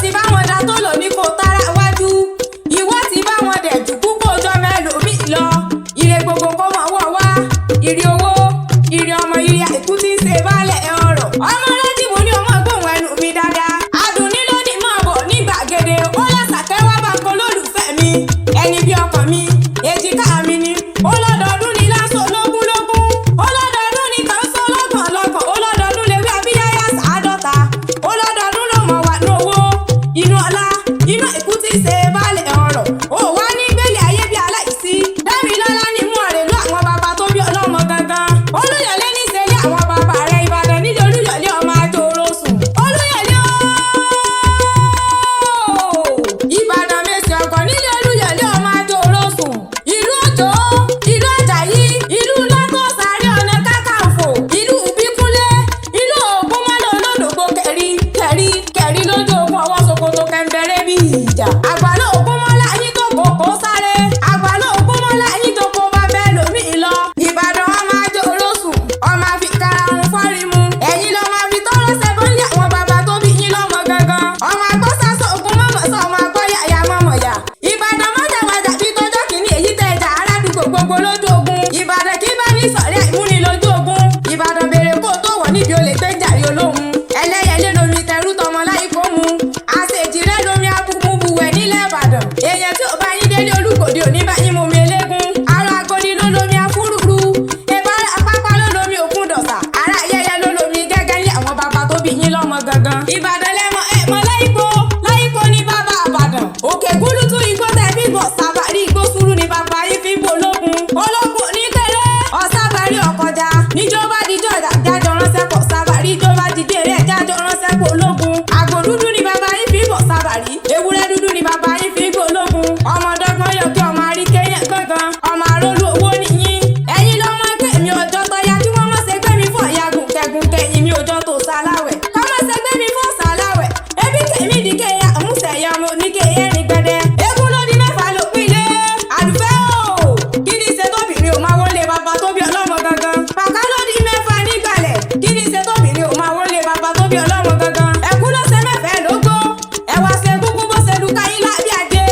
ti bá wọn dá tó lò ní kò tára wájú ìwọ ti bá wọn dẹ̀ jù púpọ̀ ọjọ́ mẹ́lòmíì lọ ire gbogbo kó mọ̀ wọ̀ wá ire owó ire ọmọ ire àìkú tí ń ṣe bálẹ̀ ọ̀rọ̀ ọmọ rántí mo ní ọmọ gbóhùn ẹnu mi dáadáa adùn ní lónìí máa bọ̀ ní gbàgede ó lọ́sàkẹ́ wá bá kó lólùfẹ́ mi ẹni bí ọkàn mi èjìká mi ni ó lọ́dọọdún ní lásán lógún lógún ó lọ́dọọdún ní kàńsó lọ́gbọ̀n lọ́gbọ̀n ó lọ́dọọdún lè wí abíyáyá sàádọ́ta ó lọ́dọọdún ló mọ̀ wá ní owó inú ọlá inú àìkú tí ń ṣe bálẹ̀ ọ̀rọ̀ ó wá ní gbélé ayé bí aláìsí dámilọ́lá ní mú àrèlú àwọn bàbá tó bí ọlọ́mọ gangan olúyọ̀lé ní ìṣẹ̀lẹ̀ àwọn bàbá rẹ̀ ìbàdàn nílé olúyọ̀lé ọmọ àjòrò sùn olúyọ̀lé ìbàdàn mèsì ọkọ̀ nílé olúyọ̀lé ọmọ àjòrò sùn ìlú òjò ìlú àjàyí ìlú látọ̀sáré ọ̀nà kákàǹfò ìlú ìbíkúnlé ìlú ògúnmọ́lẹ̀ olódògbò kẹ̀rí kẹ̀rí kẹ̀rí lójú ogun ọwọ́ ṣòkòtò kẹ̀ǹbẹ̀rẹ̀ bí ìjà àgbàlá ògúnmọ́lá yín tó kòkó sáré àgbàlá ògúnmọ́lá yín tó kó bá bẹ́ẹ̀ lómìn lọ ìbàdàn ọmọ àjòrò sùn ọmọ àfikàrà ń fọ́rí mu ẹ̀yin lọ́mọ àfi tọ́rọ́ sẹ́bọ́nlé àwọn bàbá tó bí yín lọ́mọ gangan ọmọ àgbọ́sàsọ ògún mọ̀mọ́ sọ ọmọ àgbọ́yàyà mọ̀mọ̀yà ìbàdàn mọ́jàwájà bí tọ́jọ́ kìíní èyí tẹ̀ ẹja aládùúgbò gbogbo lójú ogun ìbàdàn kí bá ní sọ̀rí àìmúni lójú ogun ìbàdàn béèrè kó tó wọ̀ níbi olè gbé jàre olóhùn ẹlẹ́yẹlé lomi tẹrú tọmọ láì kó mu àṣejì rẹ lomi abúmúbuwẹ̀ nílẹ̀ ìbàdàn èèyàn tí ò bá yín délé olúkòde òní bá yín mú mi eléégún ara agodi ló lomi afúrúrú ìbára apápá ló lomi òkun dọ̀sà ara ayẹyẹ ló lomi gẹ́gẹ́ lé àwọn bàbá tó bí yín lọ́mọ gangan ìbàdàn lẹ́mọ ẹ̀mọ láìpó ní bàbá àbàdàn òkè gúlùtù igbó tẹ̀bí bọ̀ sábàrí igbó sùúrù ní bàbá yín fi ń bo ológun ní kéré ọ̀sábàrí ọ̀kọjà níjọba díjọ́ ìdájọ́ ránṣẹ́ pọ̀ sábàrí ìjọba dídé rẹ̀ jájọ́ ránṣẹ́ pọ̀ ológun àgbò dúdú ní bàbá yín fi ń bọ̀ sábàrí ewúrẹ́ dúdú ní bàbá yín fi ń bo ológun ọmọdọ́gbọ́n yọ kí ọmọ àríkẹ́yẹ gbọ̀ngàn ọmọ àrólú owó nìyí ẹ̀yin lọ́mọ ẹgbẹ́ mi ọjọ́ tọ́ya kí wọ́n mọ̀ ṣe gbé mi fún ọ̀yà gùnkẹ́gùnkẹ́ yìí mi ọjọ́ tó sáláwẹ̀ kọ́ mọ̀ ṣe gbé mi fún sáláwẹ̀ ebi kèmí dìkẹ́ ya àmúṣẹ̀yà ọmọ oníkẹ́yẹ ní gbẹdẹ eégún ló di mẹ́fà ló pínlẹ̀ àdùfẹ́ o kí ni ṣe tóbìnrin ò máa wọlé bàbá tó bí ọlọ́mọ gangan pàká ló di mẹ́fà nígbàlẹ̀ kí ni ṣe tóbìnrin ò máa wọlé bàbá tó bí ọlọ́mọ gangan ẹ̀kú ló ṣe mẹ́fẹ̀ẹ́ lógó ẹ̀wà ṣe gbogbo bó ṣe lu káyín lábí àdé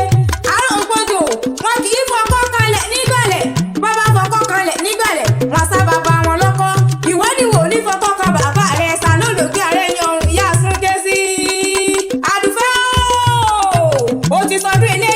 àárọ̀ ògbódò wọn kì í fọkọ́ kalẹ̀ nígbàlẹ̀ bàbá fọkọ́ kalẹ̀ nígbàlẹ̀ wọn sá bàbá wọn lọ́kọ́ ìwádìí wò ní fọkọ́ kan bàbá rẹ̀ sànólòkè ààrẹ yan ìyá súnkẹ́ sí àdùfẹ́ o ti sọdún ilé